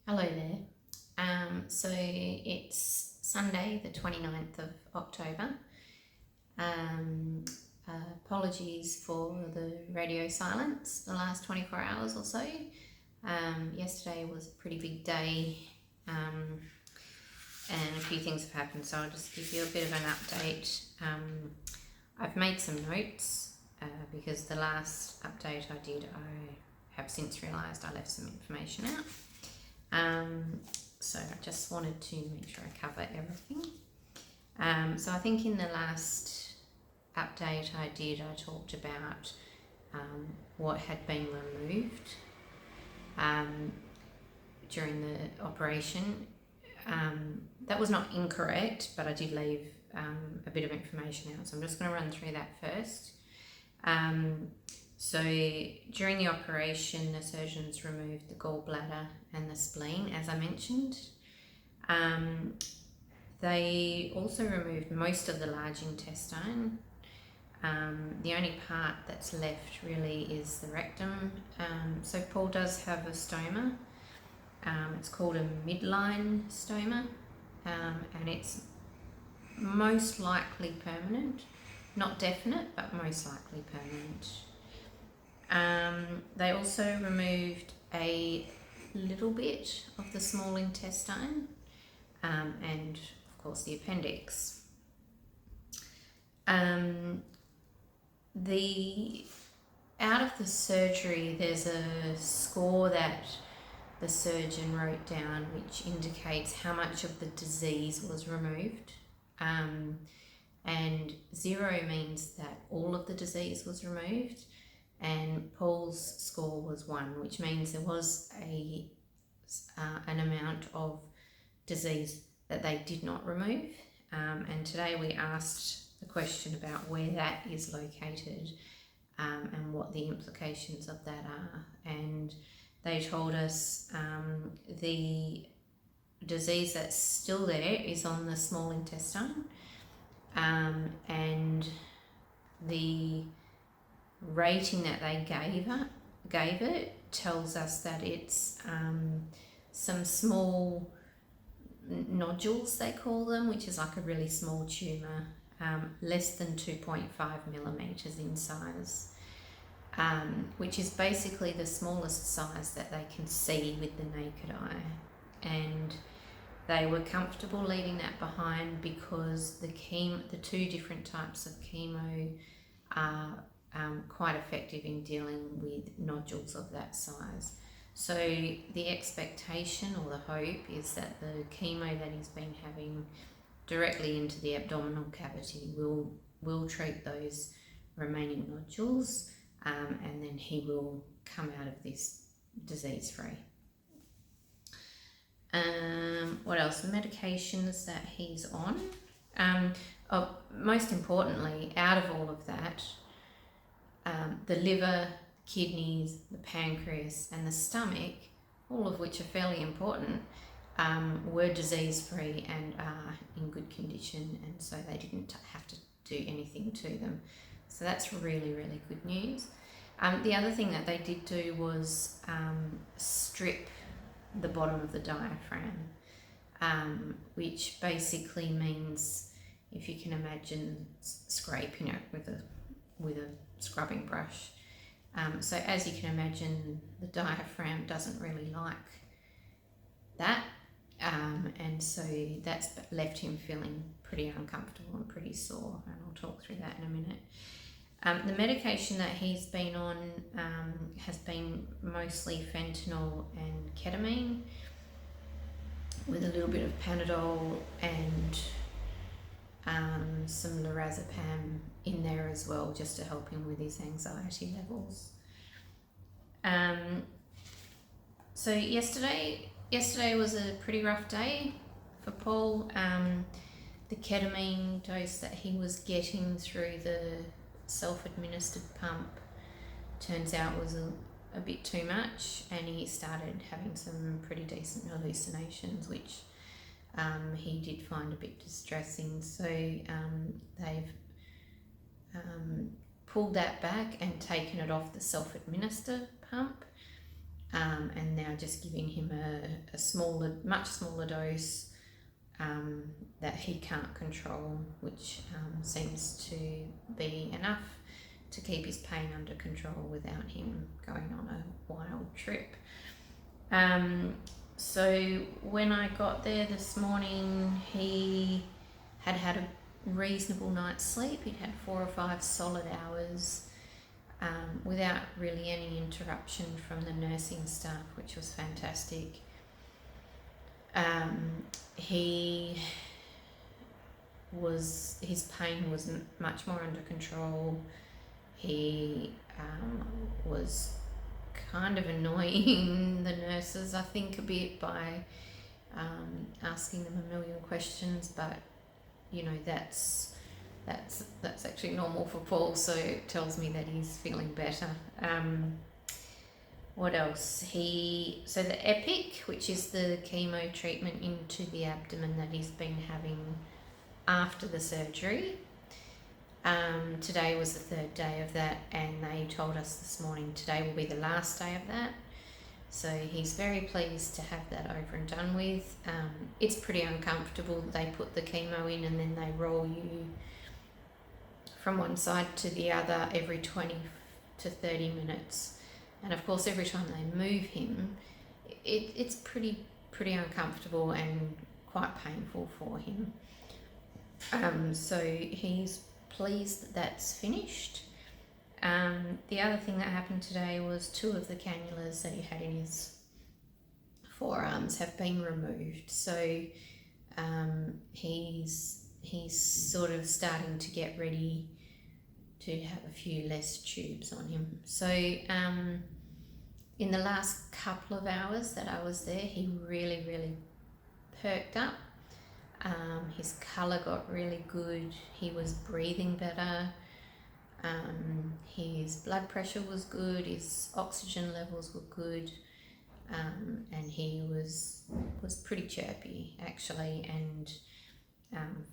Hello there. So it's Sunday, the 29th of October. Apologies for the radio silence the last 24 hours or so. Yesterday was a pretty big day, and a few things have happened, so I'll just give you a bit of an update. I've made some notes because the last update I did, I have since realised I left some information out. So I just wanted to make sure I cover everything. So I think in the last update I talked about what had been removed during the operation. That was not incorrect, but I did leave a bit of information out, so I'm just going to run through that first. So during the operation, the surgeons removed the gallbladder and the spleen, as I mentioned. They also removed most of the large intestine. The only part that's left really is the rectum. So Paul does have a stoma. It's called a midline stoma, and it's most likely permanent. Not definite, but most likely permanent. They also removed a little bit of the small intestine, and of course the appendix. Out of the surgery, there's a score that the surgeon wrote down which indicates how much of the disease was removed. And 0 means that all of the disease was removed, and Paul's score was 1, which means there was an amount of disease that they did not remove. And today we asked the question about where that is located and what the implications of that are. And they told us the disease that's still there is on the small intestine, and the rating that they gave it tells us that it's some small nodules, they call them, which is like a really small tumour, less than 2.5 millimetres in size, which is basically the smallest size that they can see with the naked eye. And they were comfortable leaving that behind because the two different types of chemo are quite effective in dealing with nodules of that size. So the expectation or the hope is that the chemo that he's been having directly into the abdominal cavity will treat those remaining nodules, and then he will come out of this disease free. What else? The medications that he's on. Most importantly, out of all of that, the liver, kidneys, the pancreas and the stomach, all of which are fairly important, were disease-free and are in good condition, and so they didn't have to do anything to them. So that's really, really good news. The other thing that they did do was strip the bottom of the diaphragm, which basically means, if you can imagine scraping it with a scrubbing brush. So as you can imagine, the diaphragm doesn't really like that, and so that's left him feeling pretty uncomfortable and pretty sore, and I'll talk through that in a minute. The medication that he's been on has been mostly fentanyl and ketamine, with a little bit of Panadol and some lorazepam in there as well, just to help him with his anxiety levels. So yesterday was a pretty rough day for Paul. The ketamine dose that he was getting through the self-administered pump turns out was a bit too much, and he started having some pretty decent hallucinations, which he did find a bit distressing. So they've pulled that back and taken it off the self-administer pump, and now just giving him a smaller, much smaller dose that he can't control, which seems to be enough to keep his pain under control without him going on a wild trip. So when I got there this morning, he had a reasonable night's sleep. He'd had 4 or 5 solid hours without really any interruption from the nursing staff, which was fantastic. His pain was much more under control. He was kind of annoying the nurses, I think, a bit by asking them a million questions, but you know, that's actually normal for Paul, so it tells me that he's feeling better. What else? So the Epic, which is the chemo treatment into the abdomen that he's been having after the surgery. Today was the 3rd day of that, and they told us this morning today will be the last day of that. So he's very pleased to have that over and done with. It's pretty uncomfortable. They put the chemo in and then they roll you from one side to the other every 20 to 30 minutes. And of course, every time they move him, it's pretty uncomfortable and quite painful for him. So he's pleased that that's finished. The other thing that happened today was 2 of the cannulas that he had in his forearms have been removed. So he's sort of starting to get ready to have a few less tubes on him. So in the last couple of hours that I was there, he really perked up. His colour got really good. He was breathing better. His blood pressure was good. His oxygen levels were good. And he was pretty chirpy actually, and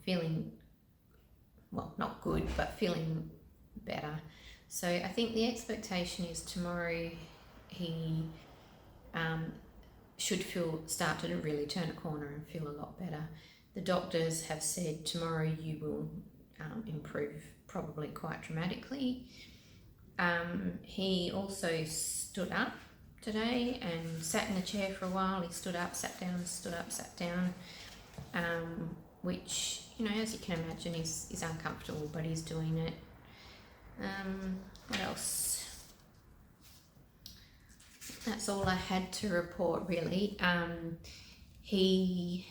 feeling, well, not good, but feeling better. So I think the expectation is tomorrow he should start to really turn a corner and feel a lot better. The doctors have said tomorrow you will improve probably quite dramatically. He also stood up today and sat in the chair for a while. He stood up, sat down, stood up, sat down, which, you know, as you can imagine, is uncomfortable, but he's doing it. What else? That's all I had to report, really. He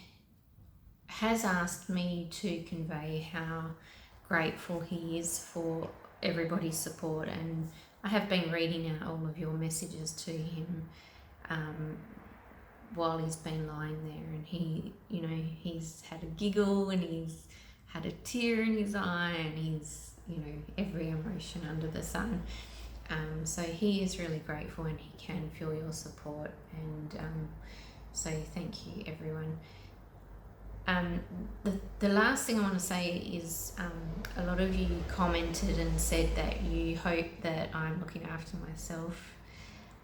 has asked me to convey how grateful he is for everybody's support, and I have been reading out all of your messages to him while he's been lying there, and he's had a giggle and he's had a tear in his eye, and he's, every emotion under the sun. So he is really grateful, and he can feel your support, and so thank you, everyone. The last thing I want to say is a lot of you commented and said that you hope that I'm looking after myself.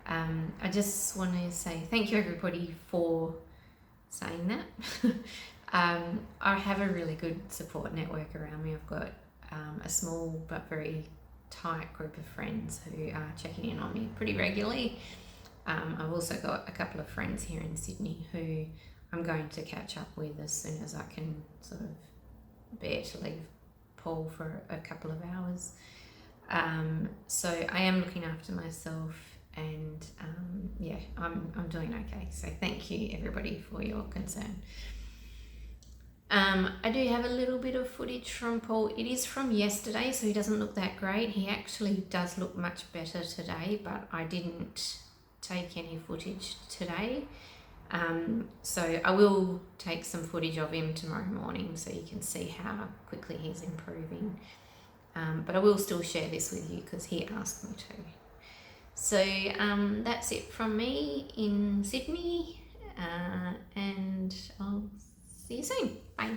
I just want to say thank you, everybody, for saying that. I have a really good support network around me. I've got a small but very tight group of friends who are checking in on me pretty regularly. I've also got a couple of friends here in Sydney who I'm going to catch up with as soon as I can sort of bear to leave Paul for a couple of hours. So I am looking after myself, and I'm doing okay. So thank you, everybody, for your concern. I do have a little bit of footage from Paul. It is from yesterday, so he doesn't look that great. He actually does look much better today, but I didn't take any footage today. So I will take some footage of him tomorrow morning so you can see how quickly he's improving. But I will still share this with you because he asked me to. So that's it from me in Sydney, and I'll see you soon. Bye.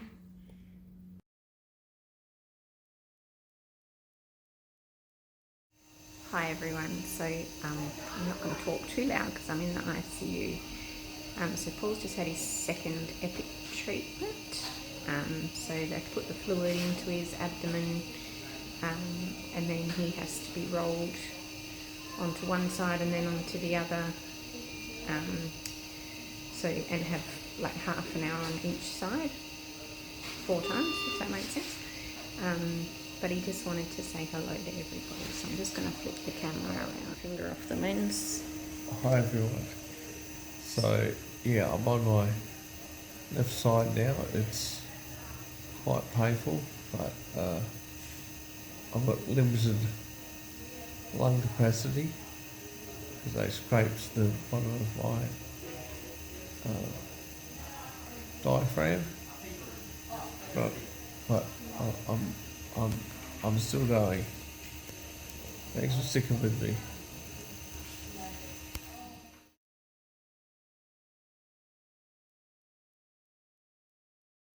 Hi everyone. So I'm not going to talk too loud because I'm in the ICU. So Paul's just had his second epic treatment. So they put the fluid into his abdomen, and then he has to be rolled onto one side and then onto the other. And have like half an hour on each side, 4 times, if that makes sense. But he just wanted to say hello to everybody, so I'm just going to flip the camera around, finger off the lens. Hi everyone. So yeah, I'm on my left side now. It's quite painful, but I've got limited lung capacity because they scraped the bottom of my diaphragm, but I'm still going. Thanks for sticking with me.